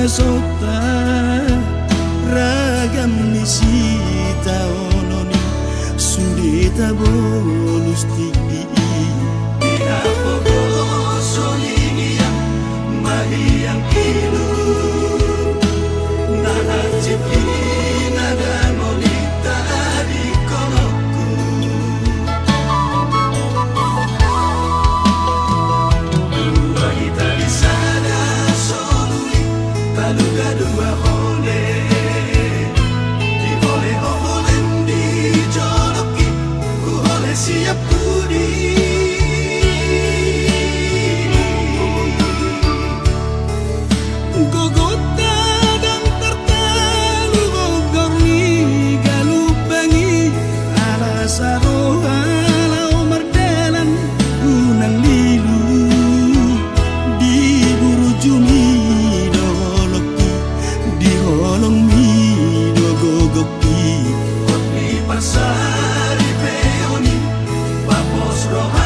sota ragam nisita ononi sundita bonus tinggi ina pogo solinia mahiyang ilu nana cipi nada molita di konoku siap budi gogota dan tertalu gogor ni galupangi ala saroha lau mardalan unang lilu di burujumi doholokki di holong mi dogogokki kotni pasari peoni papos roha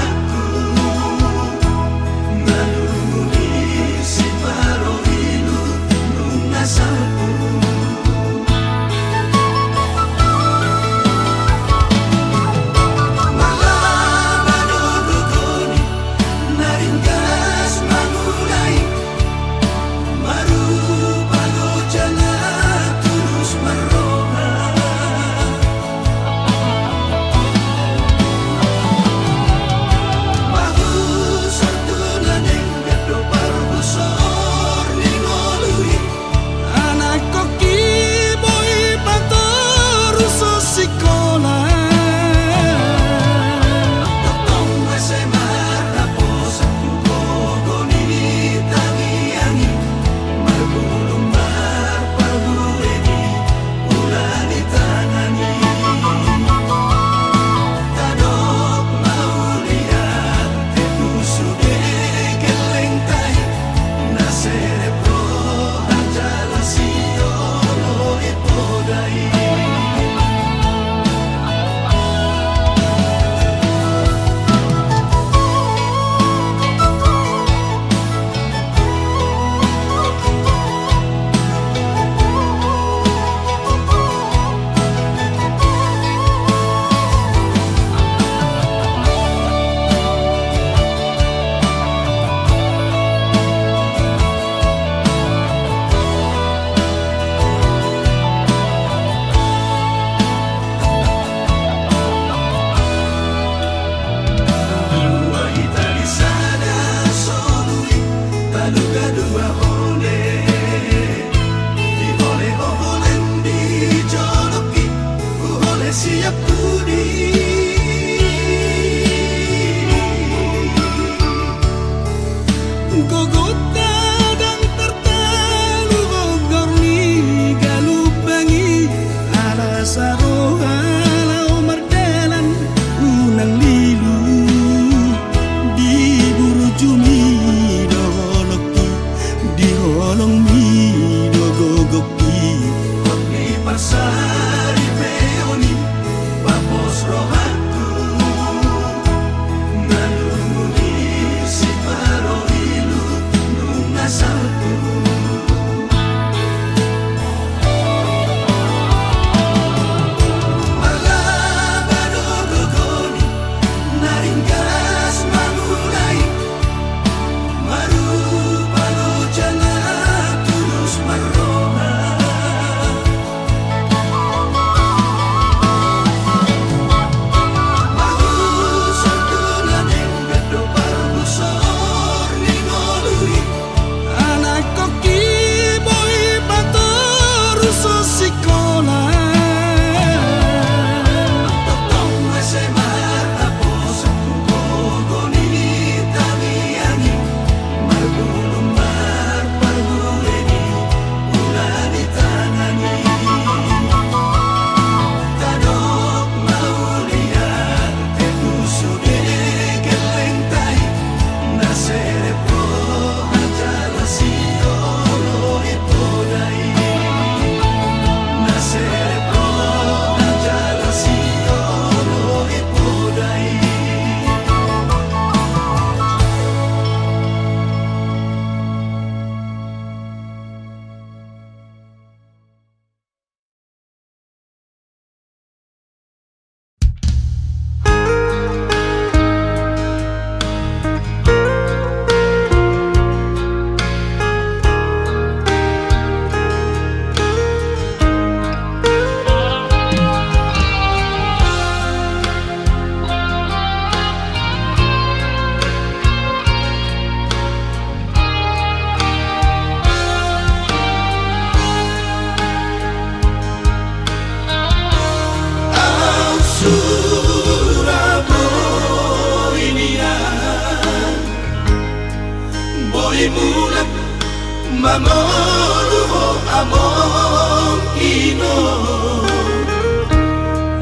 Amor, amor, ino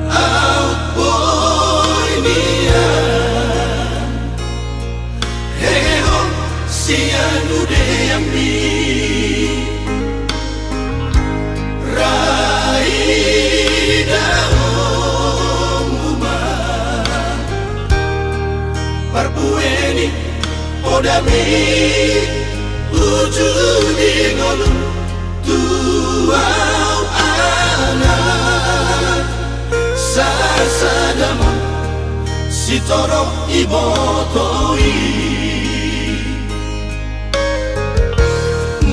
out boy nia heho sianu de ambi raida omuma parbueni podami ujudi ngolu tuau anak sasadamo sitoro ibotoi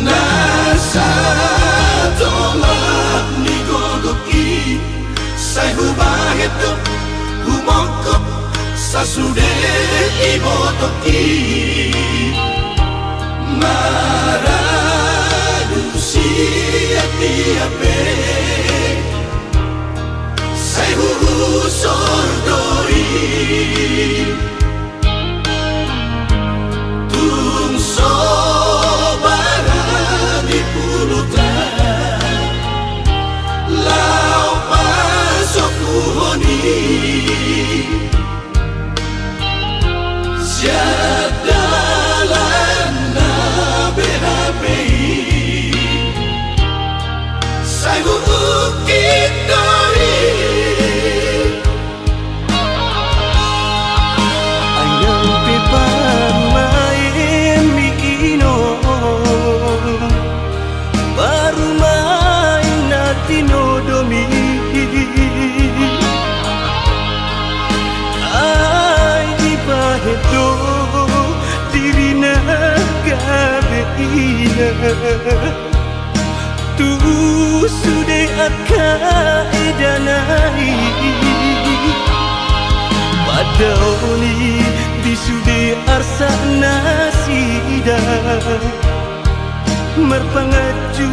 nasa tolak nigogoki sai hubaheto humongkop sasude ibotoki maradusi ati-ape sai sordoi tung sobara di pulutan lau pasok kuhoni siadalan na BHPI sai ukit doi ayang pipan main mikino baru main natino domi ay di pahedo dirina gabeina tu sude akka edanai padaoni di sude arsa nasida merpangaju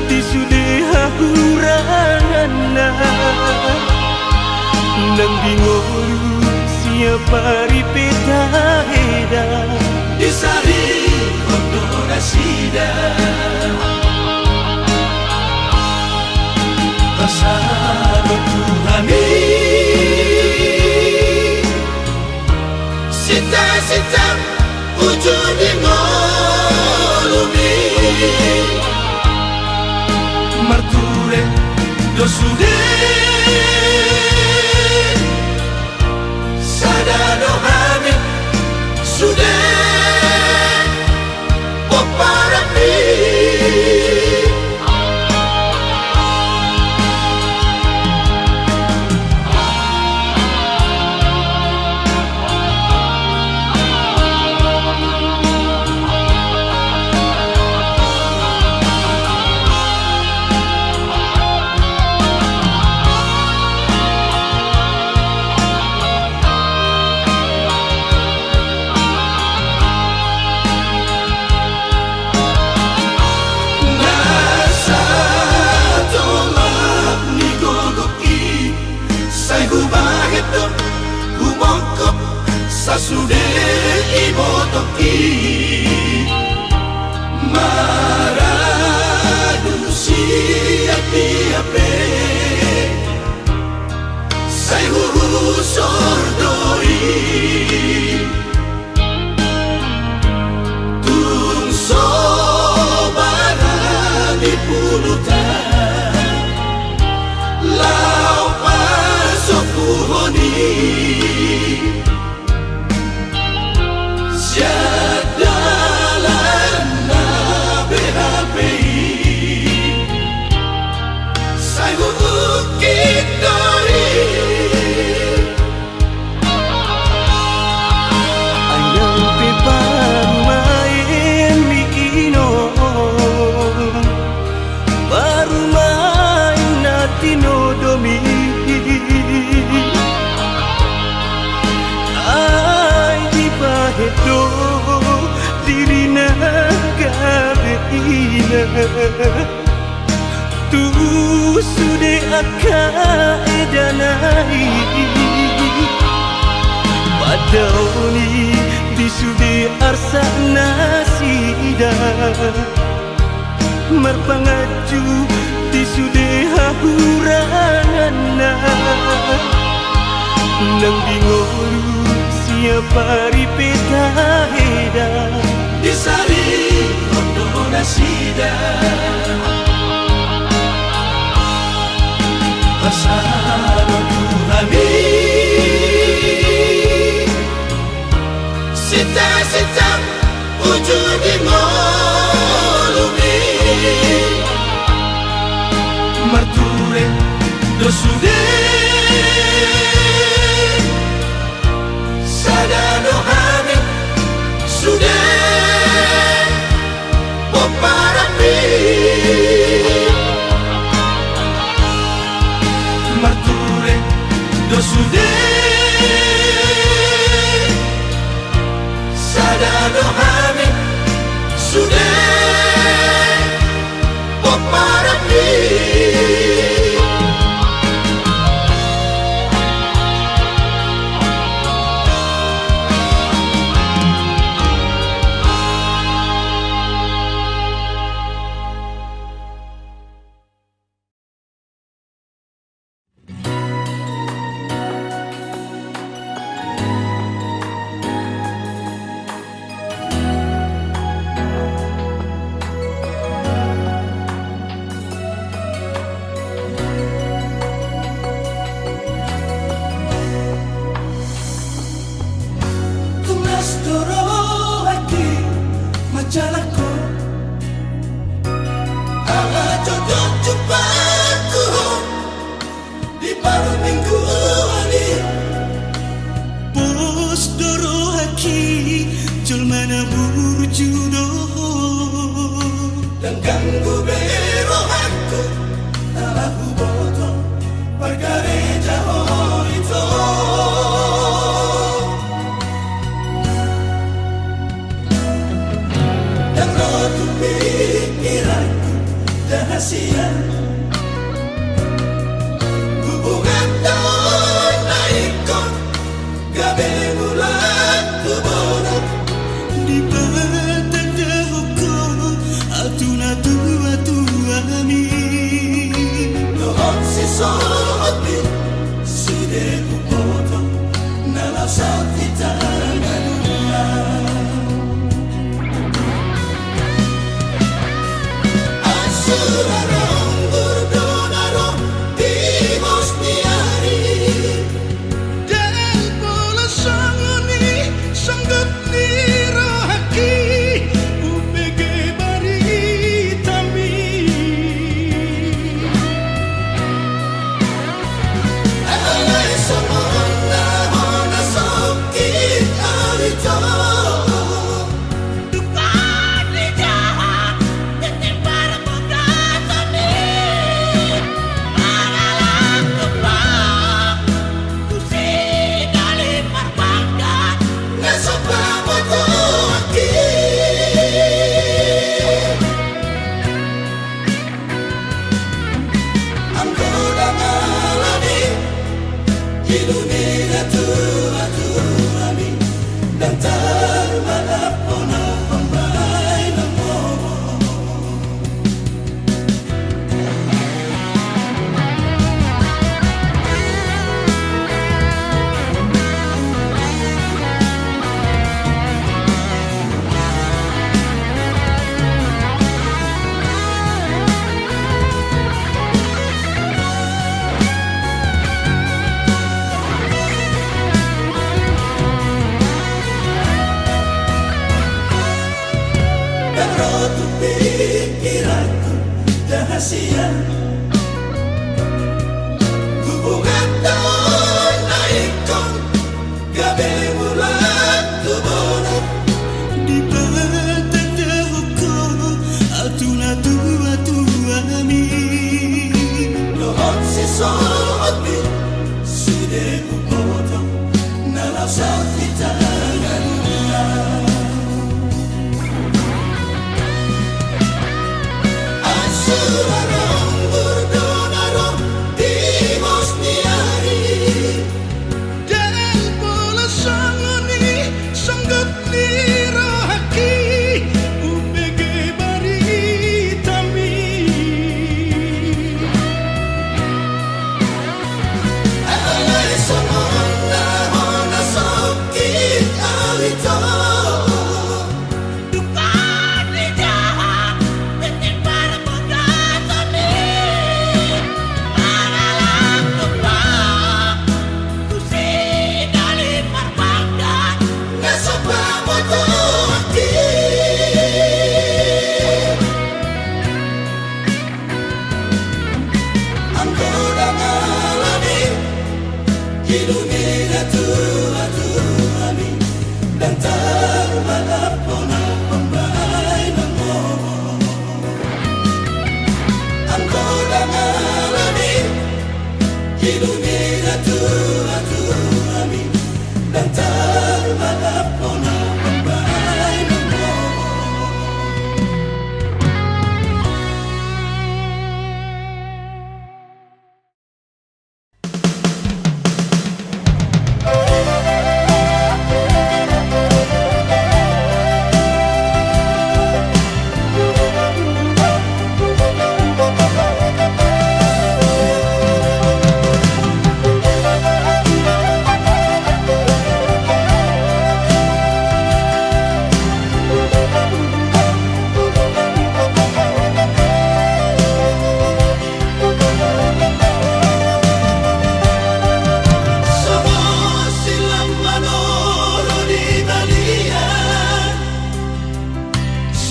di sude hahurana nang bingoru siapa ripeta heda disari kondora sida pasado Tuhani sita-sita ujung di ngolumi marture lo sude sadado hami sude poparapi sasude ibotoki maradusi ati-ape sai sordoi tung sobara di pulutan lau pasok kuhoni siadalan na BHPI sai ukit doi ayang pipan main mikino baru main natino domi ay di pahedo dirina gabeina tu sude akka edanai padaoni di sude arsa nasida marpangaju di sudeha huranana nang bingolu siapa ripeta heda Disari Ondo Nasida Pasano Tuhani Sita-sita ujung di molumi Marture dosude Sadano hami sudah poparapi Marture dosude Sadano hami sudah poparapi Ni rohaki ubege bari tami dan terbakar pola bainamu.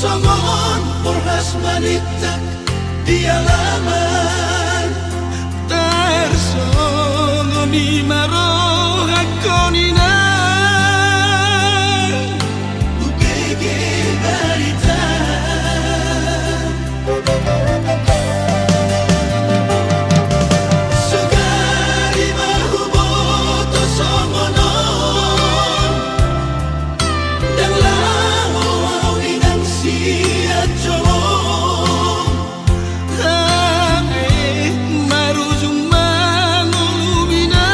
Songon porhas manitak di alaman Tersongo ni maro hakonina upege barita Sugari mahuboto songonon dan lawa inang siat jolong Ame marujung mangulumina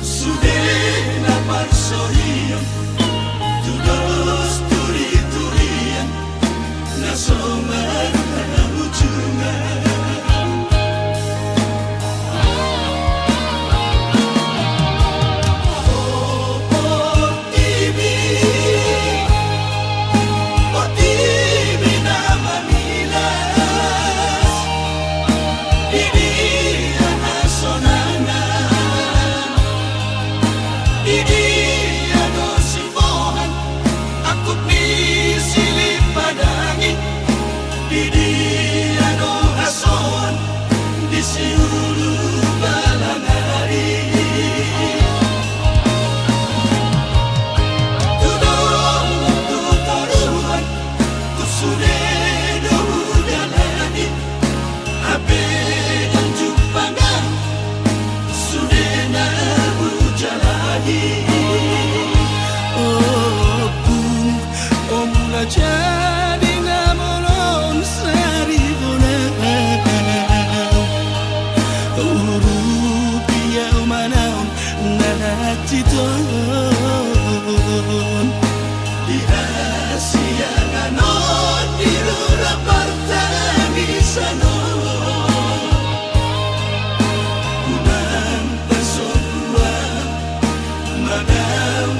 Sudena parsoria, tu dos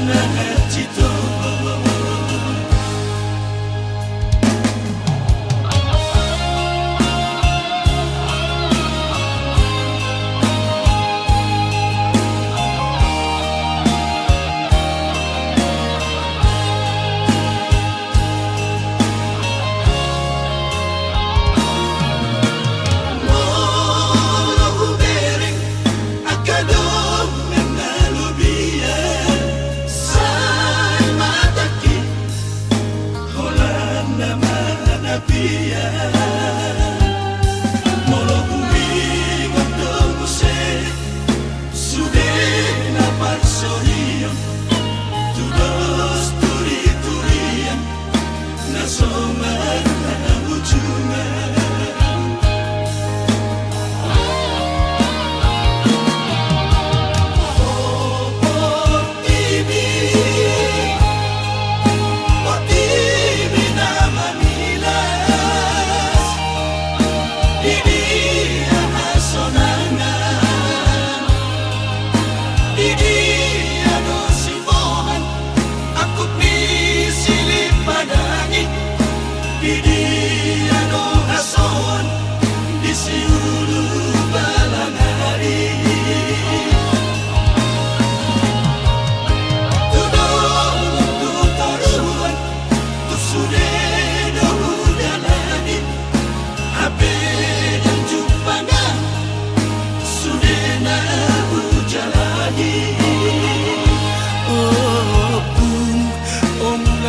nahachito.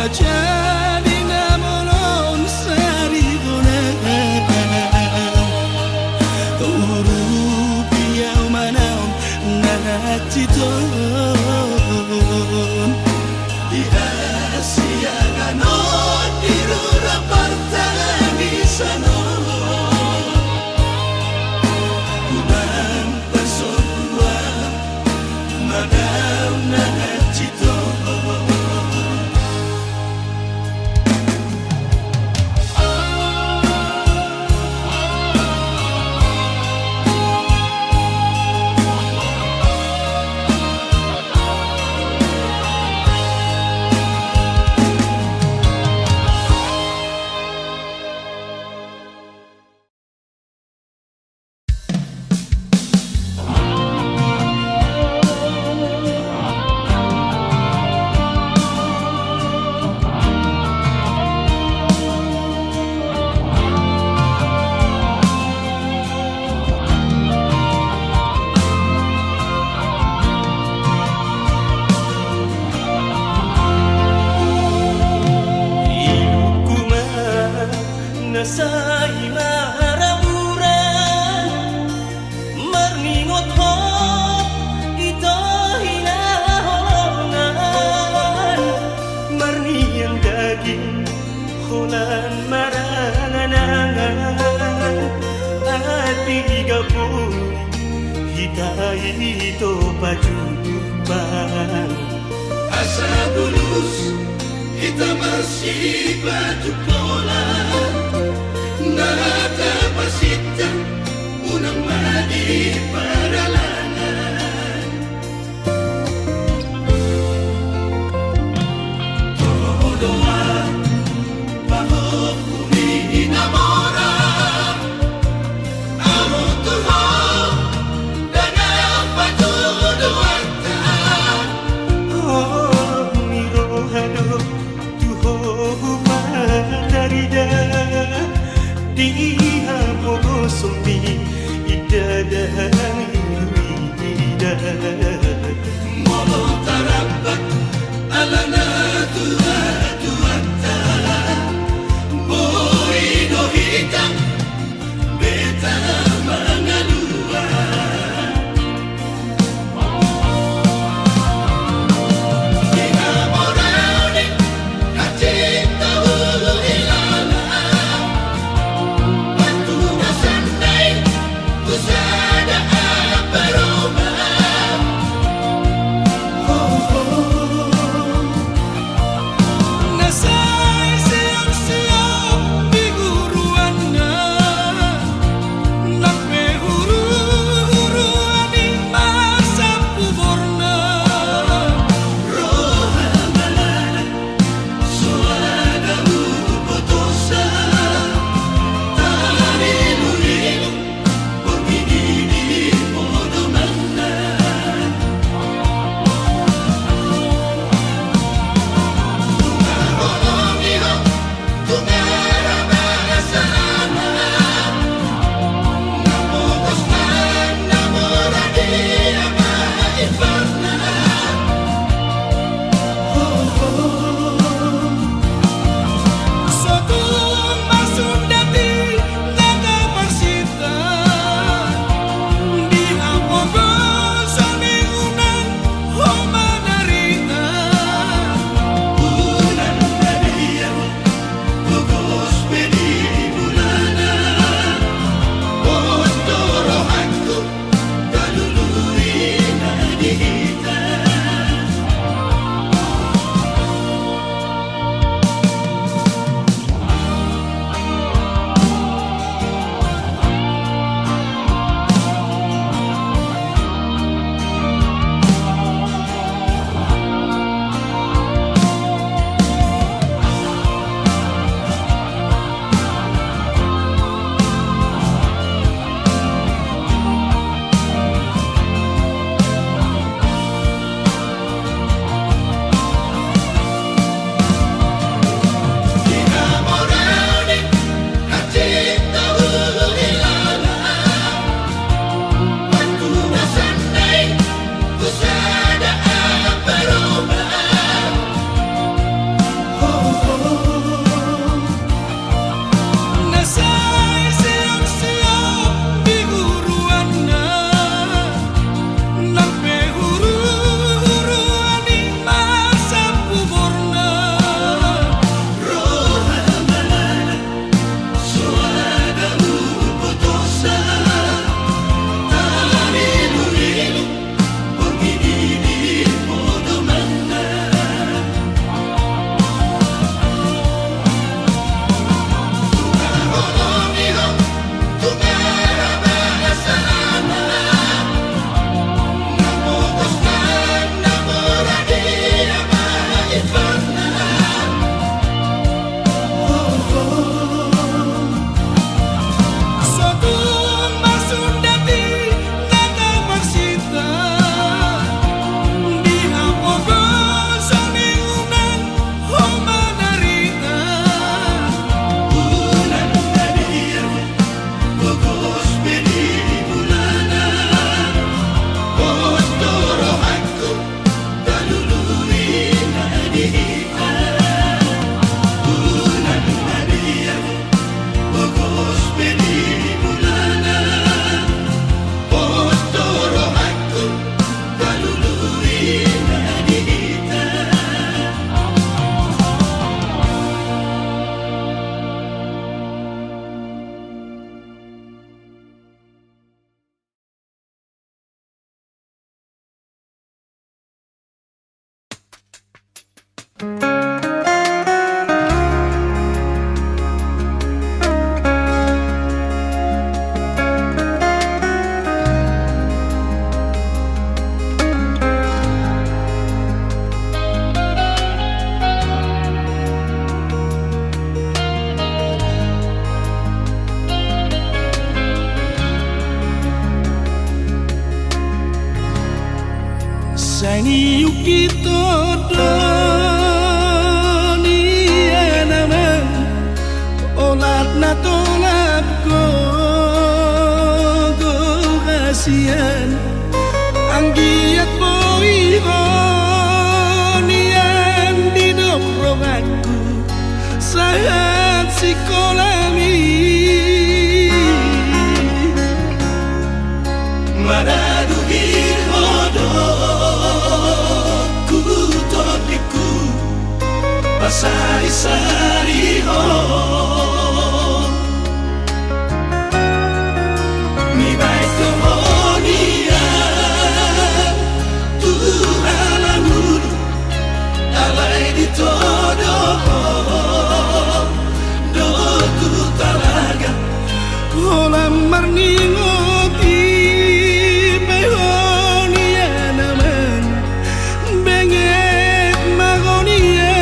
Jadi namonon sarigona Urupia manaon nanachiton Dihasiagano dirura partanisano Kunang pasodua Madaw nanachiton Sa imaraburan Marningot hop Ito hinahongan Marniyang daging Hulan maranganangan At bigapun Hitay ito pajuban Asa bulus Kita masih batu pola Nakapasita unang madi paralangan Todoa bahwa kuni namora Amo tuho dan apa tuduatan Oh mirohado tuho madarida Diha sian anggiat boi honian di dobrong aku saat sikolami Maradu hirhodo Kutodiku Pasari-sari ho Mi baito honia Tuhan amuru Alai di todo Doku talaga Olam marningoti behonia naman Benget magonia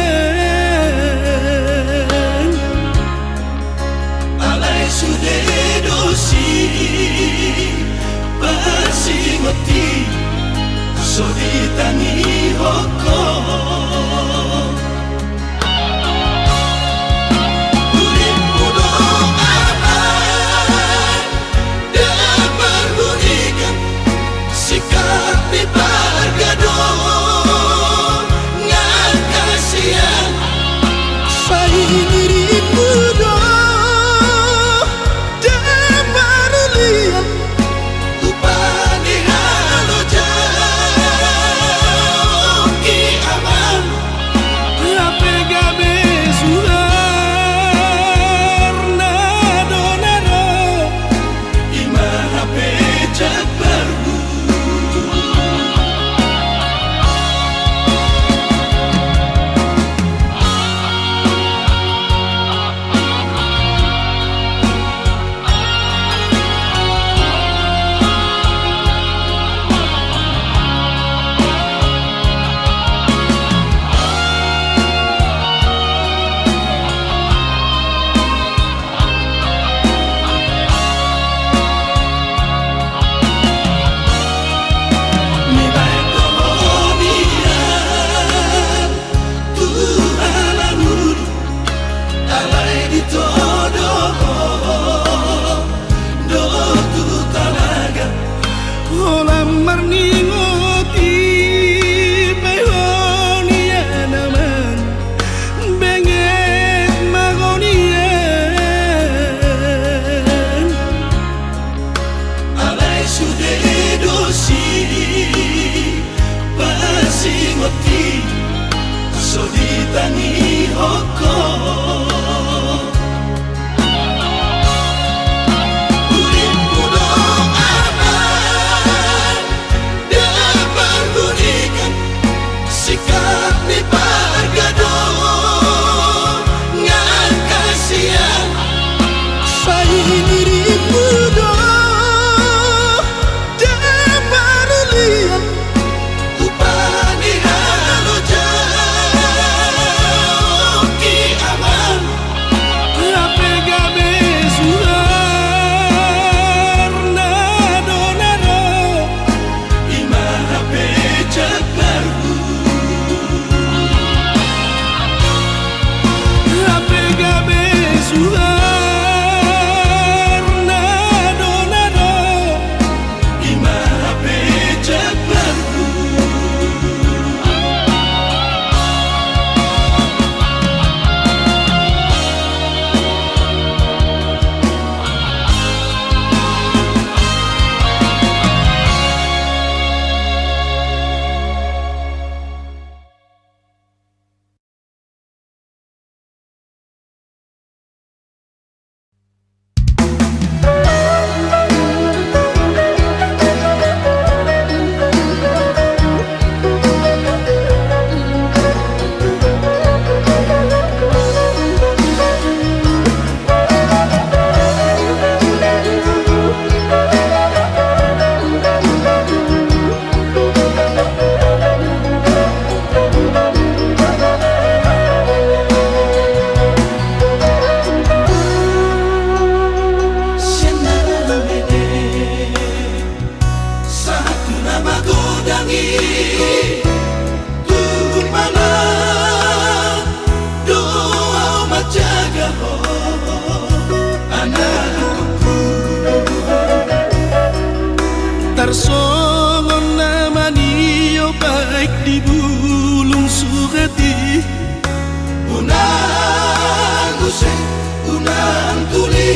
unang tuli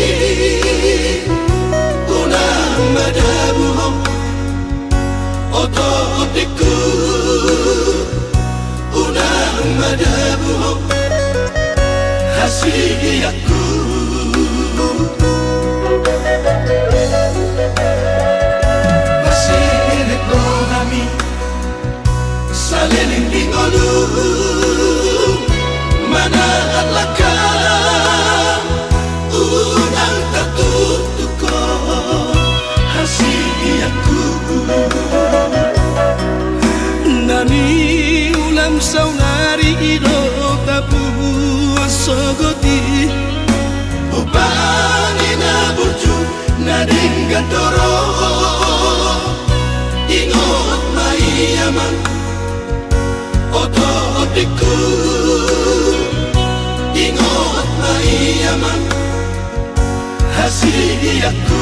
unang madabuhong oto otiku unang madabuhong hasiyaku masih kami saling dingolu mana alakah unang tatutuko hasiyaku nani ulam saunari ido tapu sogoti ubani na burju na dinggatoro ingot maiyaman oto otiku ingot maiyaman hasiyaku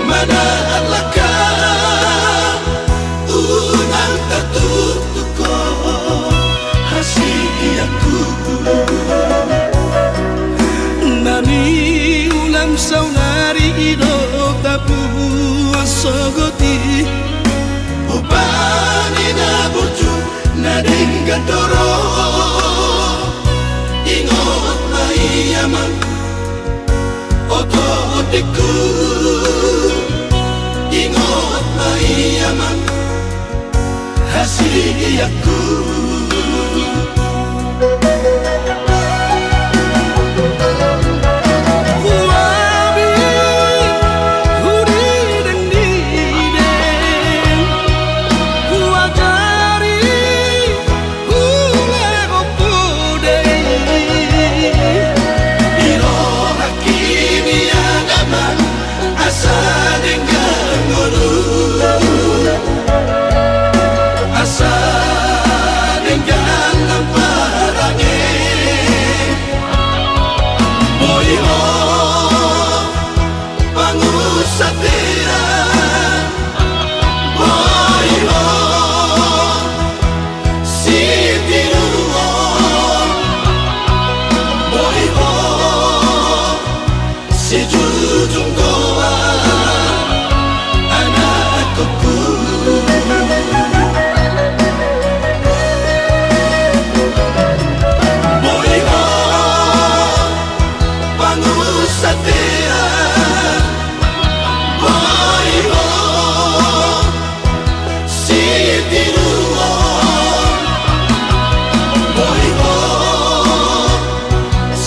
mana alakah unang tatutuko hasiyaku nani ulam saunari ido tapu sogoti ubani na burju na dinggatoro ingot maiyaman oto otiku ingot maiyaman hasiyaku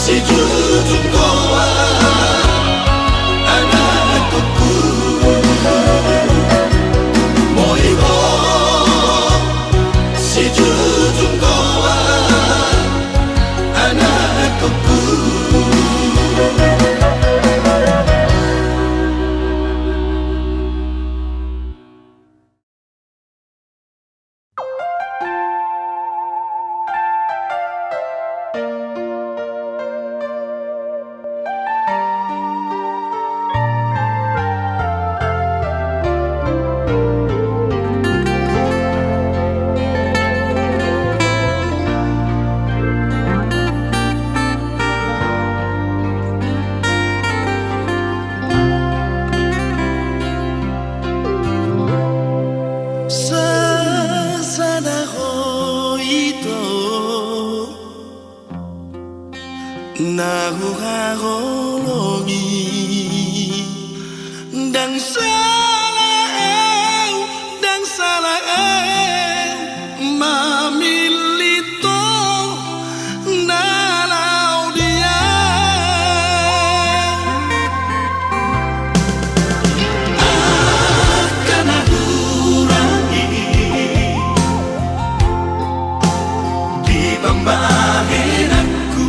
si jujung goa anak dang salah mamilito nalau dia akan kurangi di pembahagian aku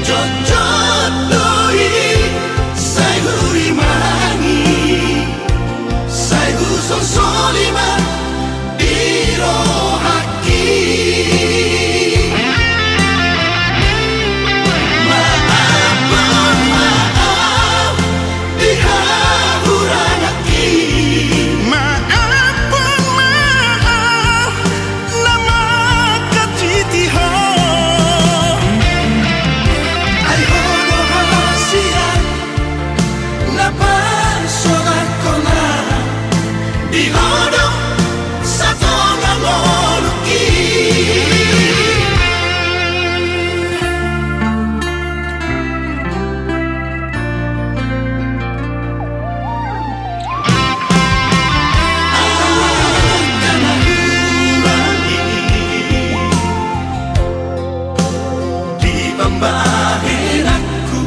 cocok doi saya huri mangi saya guson solima biro haki maafkan maaf dihahuran haki maafkan maaf nama katitiho ay hono hasia napa solat kona di hono satu ngoluki di pembahagian aku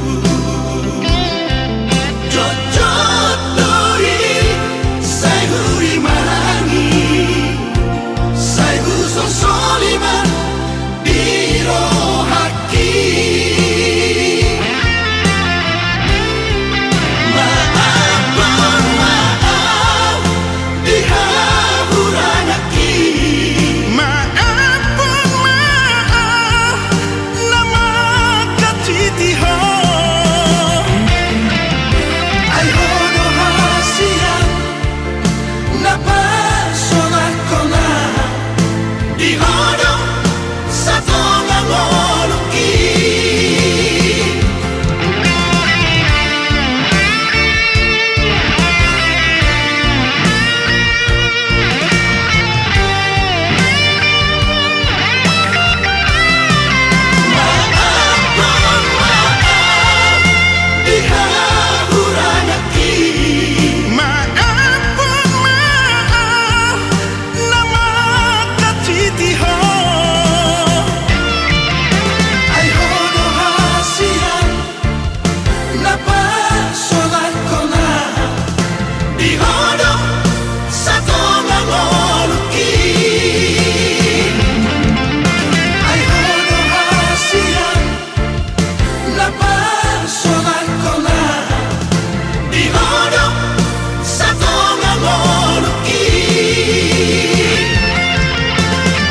cocok doi saya huri mangi saya guson solima biro haki maafkan maaf dihahuran haki maafkan maaf nama katitiho ay hono hasia napa solat kona di hono satu ngoluki maafkan maaf dihahuran haki maafkan maaf nama katitiho ay hono hasia napa solat kona di hono satu ngoluki ay hono hasia napa solat kona di hono satu ngoluki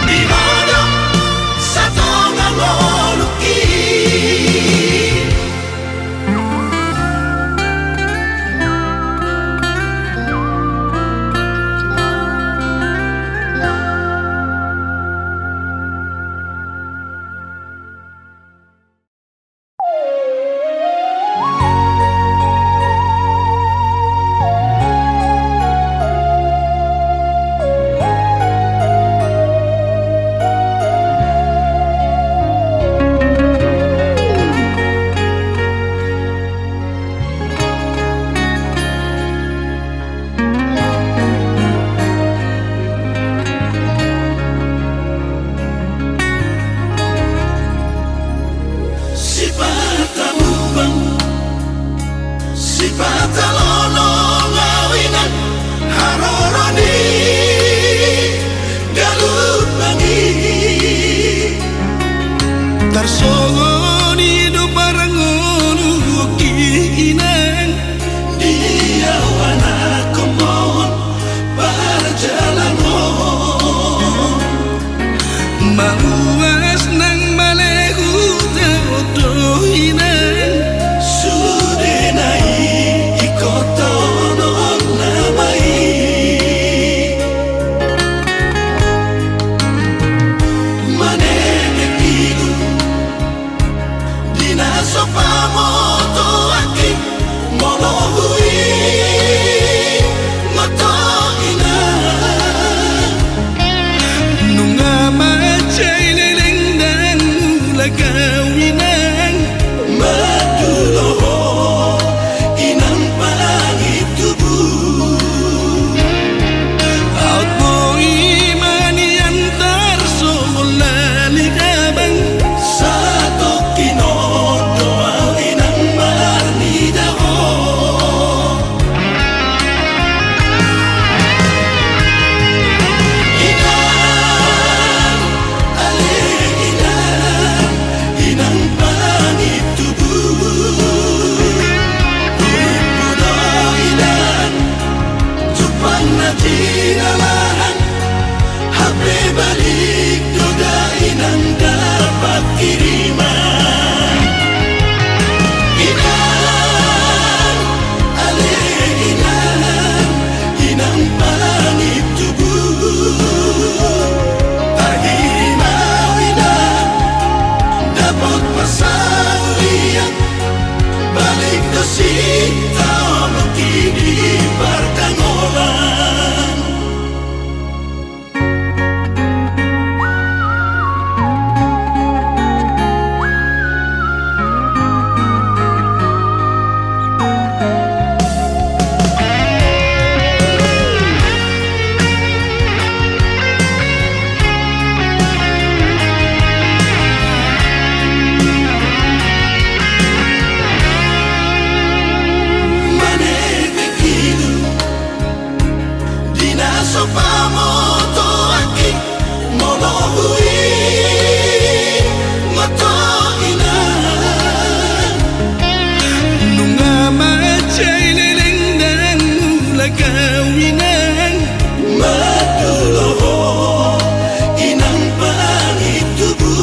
di hono satu ngoluki sifat tabubang sifat lono ngawinan haroroni galut bangi tarsogoni do parangonu kiinang dia wana komon perjalanan mauas nang malehu teodoinan sudenai ikotonon namai manene kidu Sinta mengkini pertangolan Sopamoto aki molohui mato ina Nunga macay lelengdang mula kawinan maduloho inang pangitubu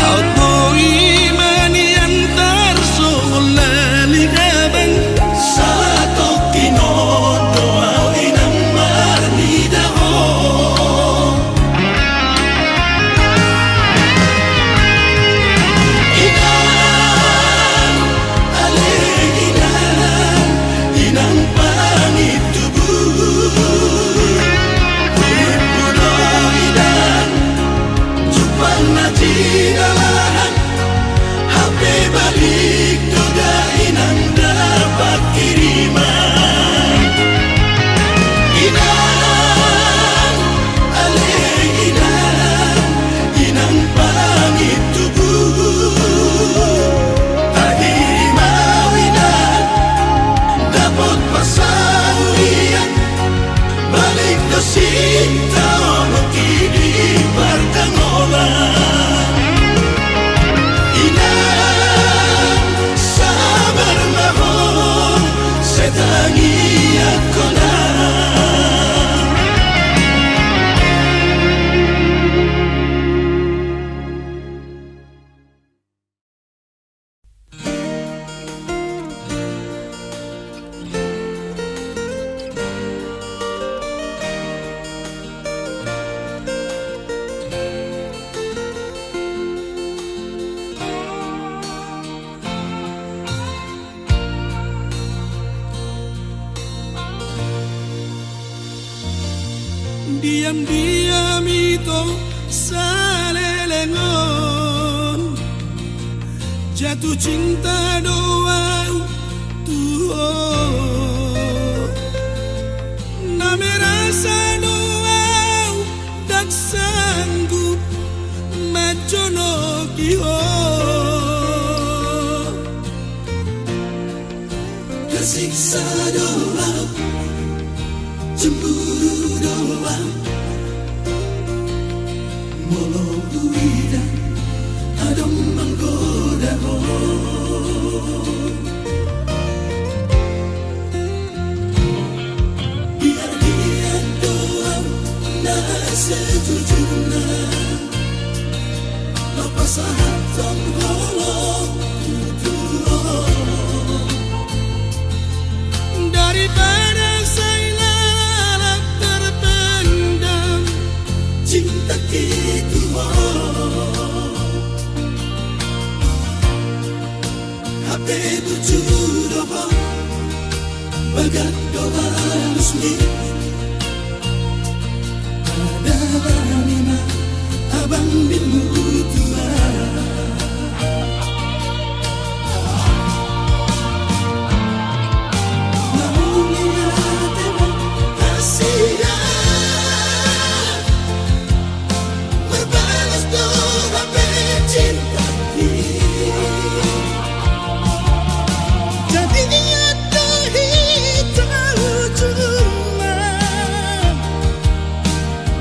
Auto imani antar solalingabang sato kinodo inang marnidaho inang ale inang pangitubu ipuno inang jupang natinalan HP balik doda inang dapat kiriman inang ale inang pangit tubuh tahimau inang dapat pasahulian balik do sinta mengkini pertangolan inang sabar mahon setangi ako na Diam-diam itu salelengon Jatuh cinta doang Tuhan Name rasa doang dak sanggup macono kiho tersiksa doang cemburu doang molohui dan adem menggoda biar dia doang nah sejujurnya lepas hatan holong Daripada saya terpendam cinta gitu HP bujur doa bagat doa musmi ada lima abang bimu tua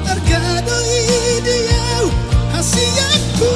Tergadoi dia hasilku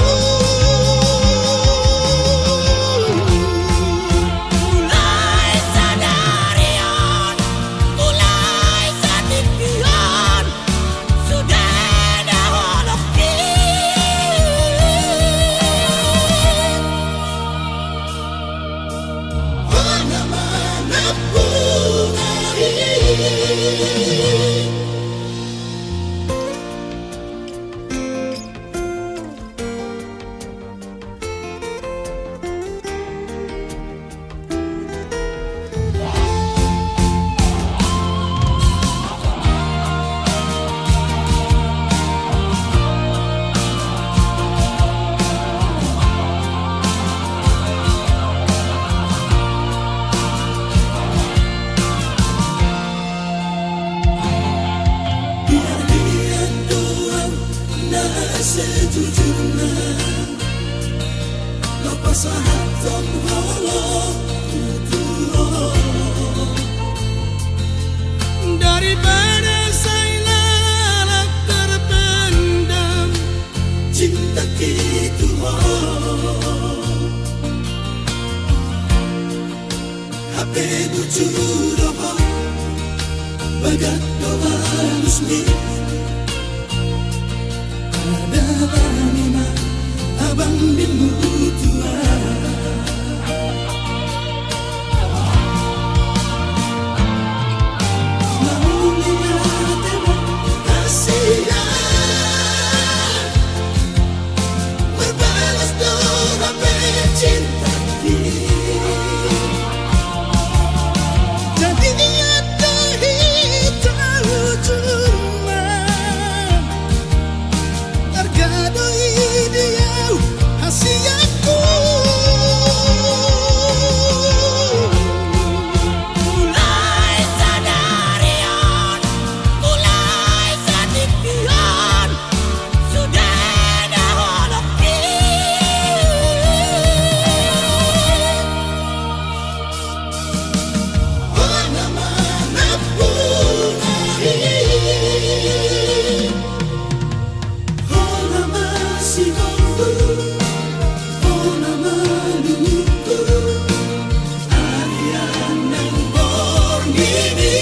Trong holo tutulo Daripada saya terpendam cinta gitu HP bujur bagat doa musmi ada lima abang bimu tua mau lihat emang kasihan berbalas doa cinta Jadi ada hitam cuma Tergadoi dia hasiaku mulai sadarian mulai sadikian sudah daholoki mana-mana punai Hona masih mampu Hona maluku Arian yang borgini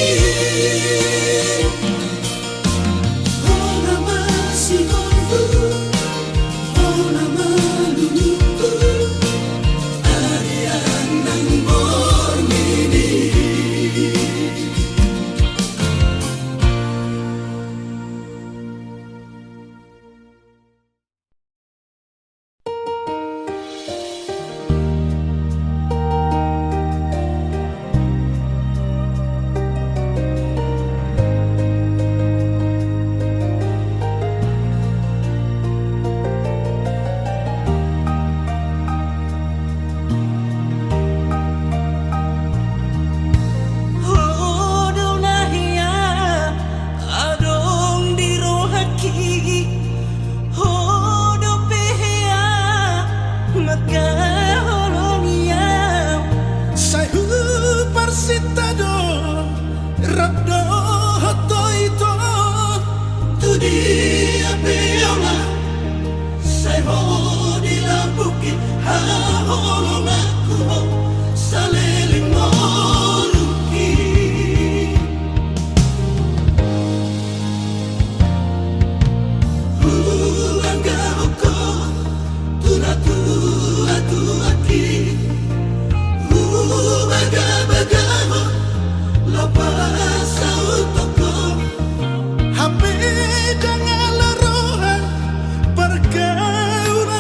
Hona masih mampu Hona maluku Arian yang borgini Hodol nahia adong di rohaki Hodol pehia maka holonia Saya persitado Rabdo hoto itu Tudi apeola Sai ho di la bukit ha holong aku saleling moluki Angga hoko tuna tua tuaki baga-baga ho lepas sautoko HP jangan lerohan Pergaulan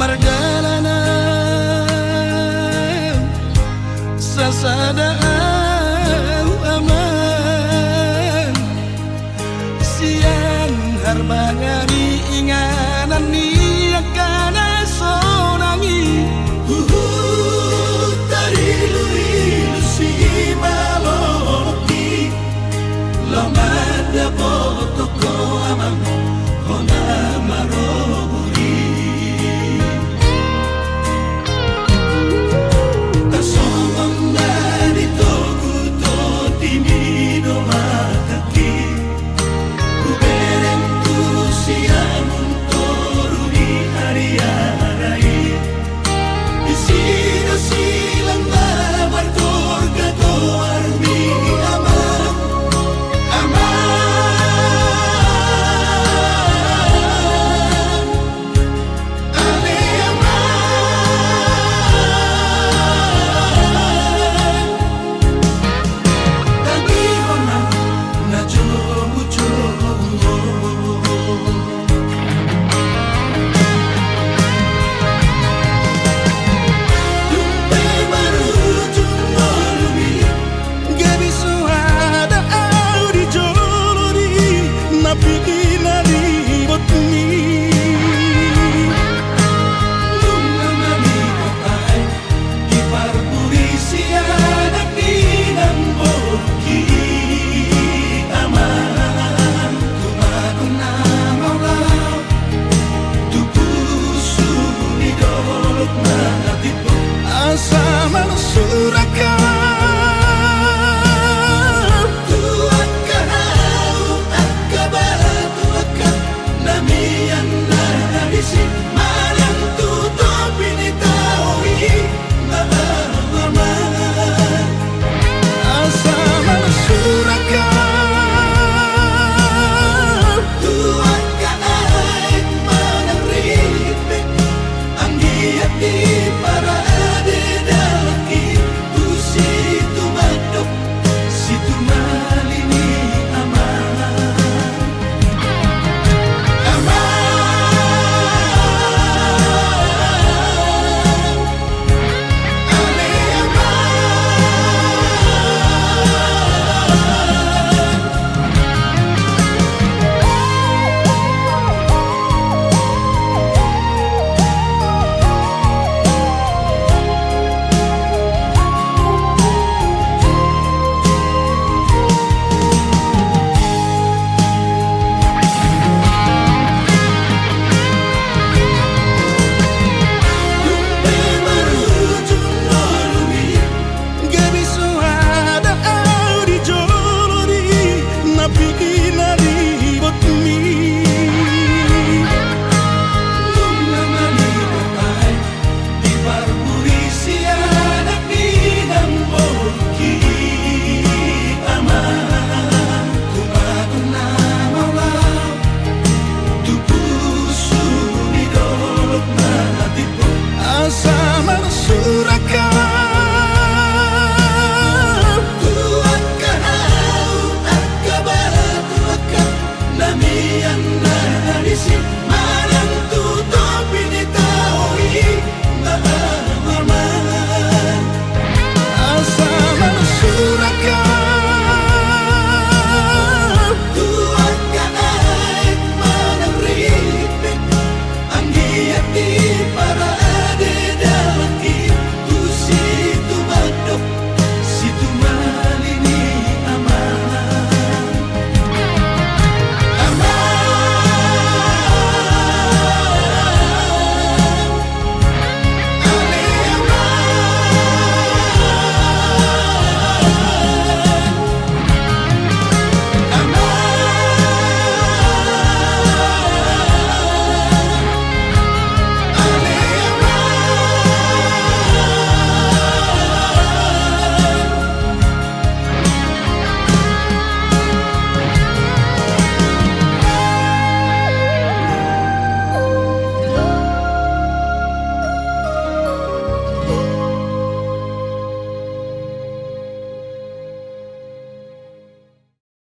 perjalanan sasadaan aman siang harbangari inganan ni akan sonangi Tari lui si maloti Lomada potoko amang Hona maroburi Tasomang nani toku to timido mataki Kubereng tu siang toru di hari-hari Isino silang mawar torga to armi aman Aman Ane aman Tangi hona na jomu-jomu Gabi suada au di jolori Napi inari botni Lumamani kotai Kipar polisi anak ninang boki Aman Tumakuna maulau Tupusu ni dolok na tipu Asa man surakan